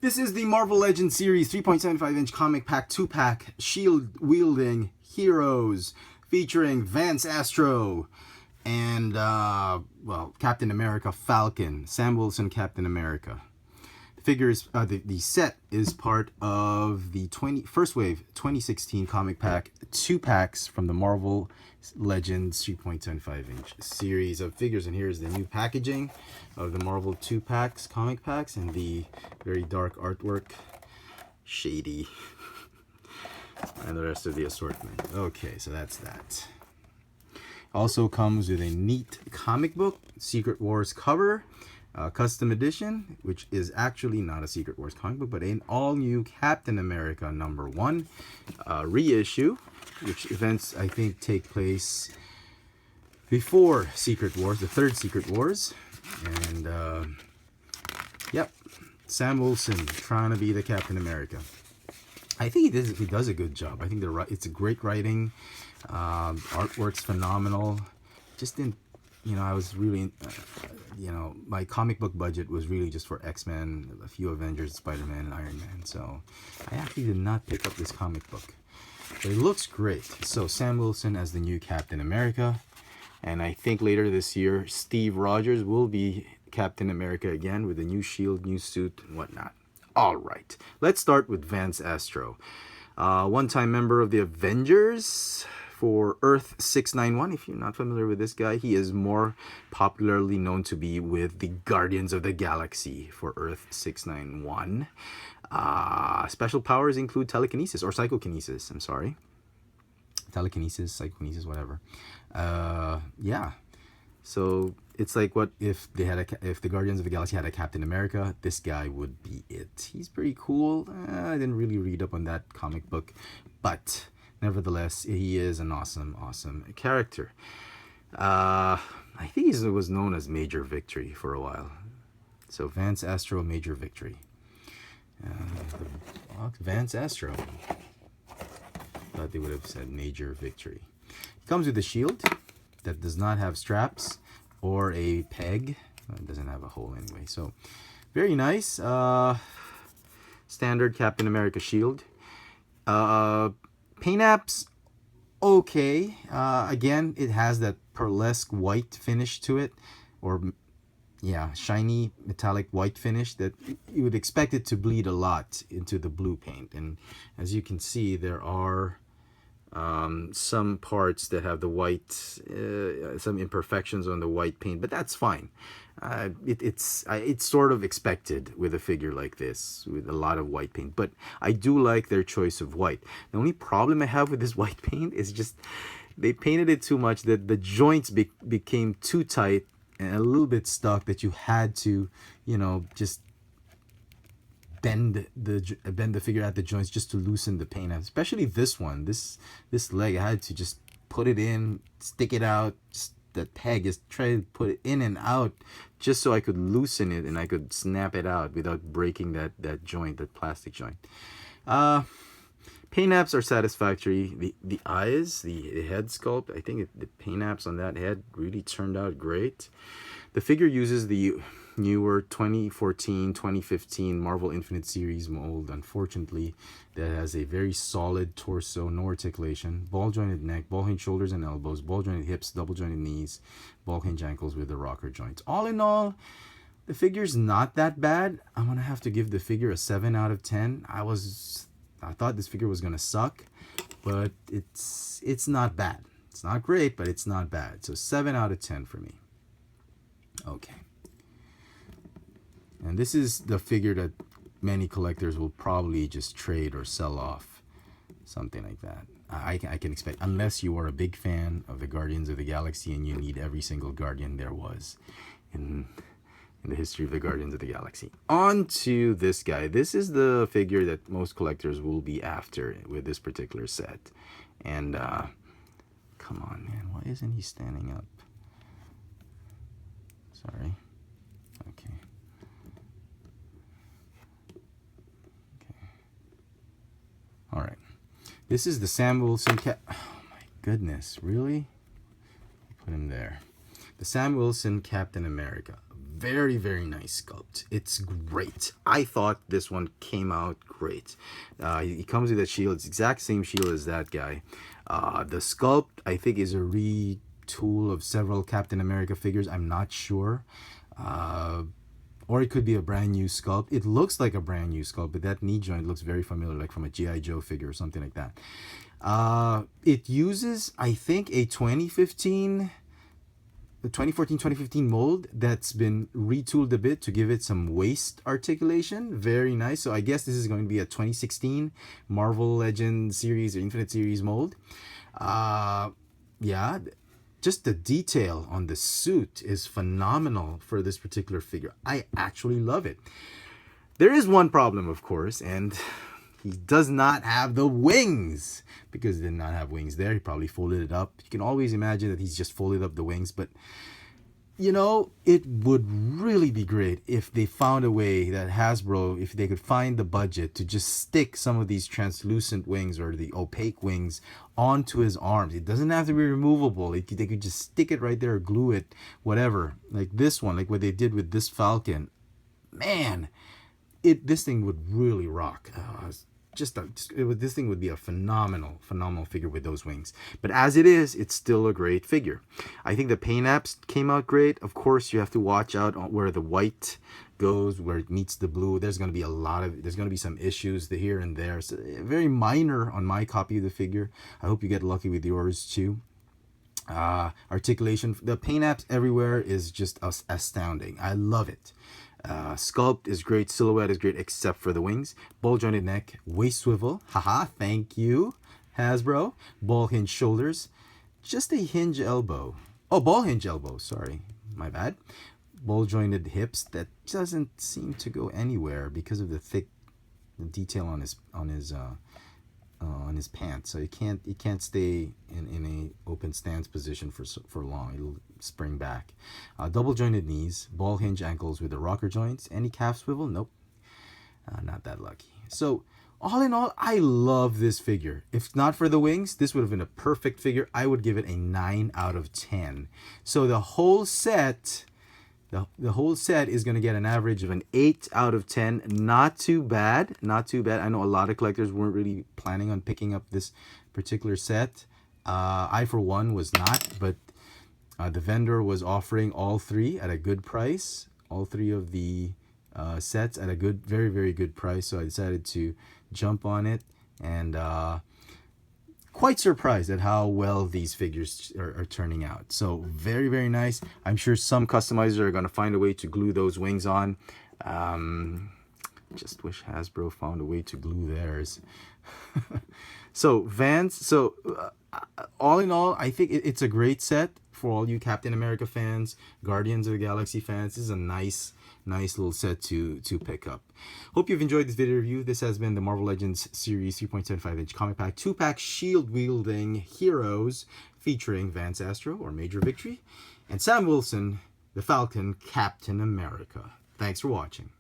This is the Marvel Legends series 3.75-inch comic pack 2-pack shield wielding heroes featuring Vance Astro and well, Captain America Falcon, Sam Wilson Captain America. The figures, the set is part of the first wave 2016 comic pack 2 packs from the Marvel Legends 3.75-inch series of figures, and here's the new packaging of the Marvel 2 packs, comic packs, and the very dark artwork, shady, and the rest of the assortment. Okay, so that's that. Also comes with a neat comic book, Secret Wars cover, custom edition, which is actually not a Secret Wars comic book, but an all-new Captain America #1 reissue, which events I think take place before Secret Wars, the third Secret Wars. And yep, Sam Wilson trying to be the Captain America. I think he does a good job. I think it's a great writing, artwork's phenomenal. Just didn't, I was really, my comic book budget was really just for X-Men, a few Avengers, Spider-Man, and Iron Man. So I actually did not pick up this comic book. But it looks great. So Sam Wilson as the new Captain America. And I think later this year, Steve Rogers will be Captain America again with a new shield, new suit, and whatnot. All right. Let's start with Vance Astro. One-time member of the Avengers for Earth 691. If you're not familiar with this guy, he is more popularly known to be with the Guardians of the Galaxy for Earth 691. Special powers include telekinesis or psychokinesis. I'm sorry. Telekinesis, psychokinesis, whatever. Yeah. So it's like, what if they had if the Guardians of the Galaxy had a Captain America, this guy would be it. He's pretty cool. I didn't really read up on that comic book, but nevertheless, he is an awesome character. I think he was known as Major Victory for a while. So Vance Astro, Major Victory. Vance Astro. Thought they would have said Major Victory. It comes with a shield that does not have straps or a peg. It doesn't have a hole anyway. So very nice. Standard Captain America shield. Paint apps, okay. Again, it has that pearlesque white finish to it, or yeah, shiny metallic white finish that you would expect it to bleed a lot into the blue paint. And as you can see, there are some parts that have the white, some imperfections on the white paint, but that's fine. It's sort of expected with a figure like this with a lot of white paint, but I do like their choice of white. The only problem I have with this white paint is just they painted it too much, that the joints became too tight and a little bit stuck, that you had to, just bend the figure at the joints just to loosen the paint out. Especially this one, this leg, I had to just put it in, stick it out, that peg, just try to put it in and out just so I could loosen it and I could snap it out without breaking that joint, that plastic joint. Paint apps are satisfactory. The eyes, the head sculpt, I think the paint apps on that head really turned out great. The figure uses the newer 2014-2015 Marvel Infinite Series mold, unfortunately, that has a very solid torso, no articulation, ball jointed neck, ball hinge shoulders and elbows, ball jointed hips, double jointed knees, ball hinge ankles with the rocker joints. All in all, the figure's not that bad. I'm gonna have to give the figure a 7 out of 10. I thought this figure was gonna suck, but it's not bad. It's not great, but it's not bad. So 7 out of 10 for me. Okay. And this is the figure that many collectors will probably just trade or sell off. Something like that. I can expect, unless you are a big fan of the Guardians of the Galaxy and you need every single Guardian there was in the history of the Guardians of the Galaxy. On to this guy. This is the figure that most collectors will be after with this particular set. And come on, man. Why isn't he standing up? Sorry. Okay. All right. This is the Sam Wilson Oh my goodness, really? Put him there. The Sam Wilson Captain America. Very, very nice sculpt. It's great. I thought this one came out great. He comes with a shield. It's the exact same shield as that guy. The sculpt, I think, is a retool of several Captain America figures. I'm not sure. Or it could be a brand new sculpt. It looks like a brand new sculpt, but that knee joint looks very familiar, like from a G.I. Joe figure or something like that. It uses, I think, a 2014-2015 mold that's been retooled a bit to give it some waist articulation. Very nice. So I guess this is going to be a 2016 Marvel Legends series or Infinite series mold. Yeah, just the detail on the suit is phenomenal for this particular figure. I actually love it. There is one problem, of course, and he does not have the wings, because he did not have wings there. He probably folded it up. You can always imagine that he's just folded up the wings, but you know, it would really be great if they found a way that Hasbro, if they could find the budget to just stick some of these translucent wings or the opaque wings onto his arms. It doesn't have to be removable. They could just stick it right there or glue it, whatever. Like this one, like what they did with this Falcon. Man, this thing would really rock. This thing would be a phenomenal figure with those wings. But as it is, it's still a great figure. I think the paint apps came out great. Of course, you have to watch out where the white goes, where it meets the blue. There's going to be there's going to be some issues here and there. So very minor on my copy of the figure. I hope you get lucky with yours too. Articulation, the paint apps everywhere is just astounding. I love it. Sculpt is great, silhouette is great, except for the wings. Ball jointed neck, waist swivel, haha, thank you, Hasbro. Ball hinge shoulders, just a hinge elbow. Oh, ball hinge elbow, sorry, my bad. Ball jointed hips, that doesn't seem to go anywhere because of the thick detail on his pants. So it can't stay in a open stance position for long. It'll spring back. Double jointed knees, ball hinge ankles with the rocker joints. Any calf swivel? Nope. Not that lucky. So all in all, I love this figure. If not for the wings, this would have been a perfect figure. I would give it a 9 out of 10. So the whole set, the whole set is going to get an average of an 8 out of 10. Not too bad. Not too bad. I know a lot of collectors weren't really planning on picking up this particular set. I, for one, was not. But the vendor was offering all three at a good price. All three of the sets at a good, very, very good price. So I decided to jump on it. And quite surprised at how well these figures are turning out. So very, very nice. I'm sure some customizers are going to find a way to glue those wings on. Just wish Hasbro found a way to glue theirs. So Vance, all in all, I think it's a great set for all you Captain America fans, Guardians of the Galaxy fans. This is a nice little set to pick up. Hope you've enjoyed this video review. This has been the Marvel Legends Series 3.75-inch comic pack 2-pack shield wielding heroes featuring Vance Astro, or Major Victory, and Sam Wilson, the Falcon, Captain America. Thanks for watching.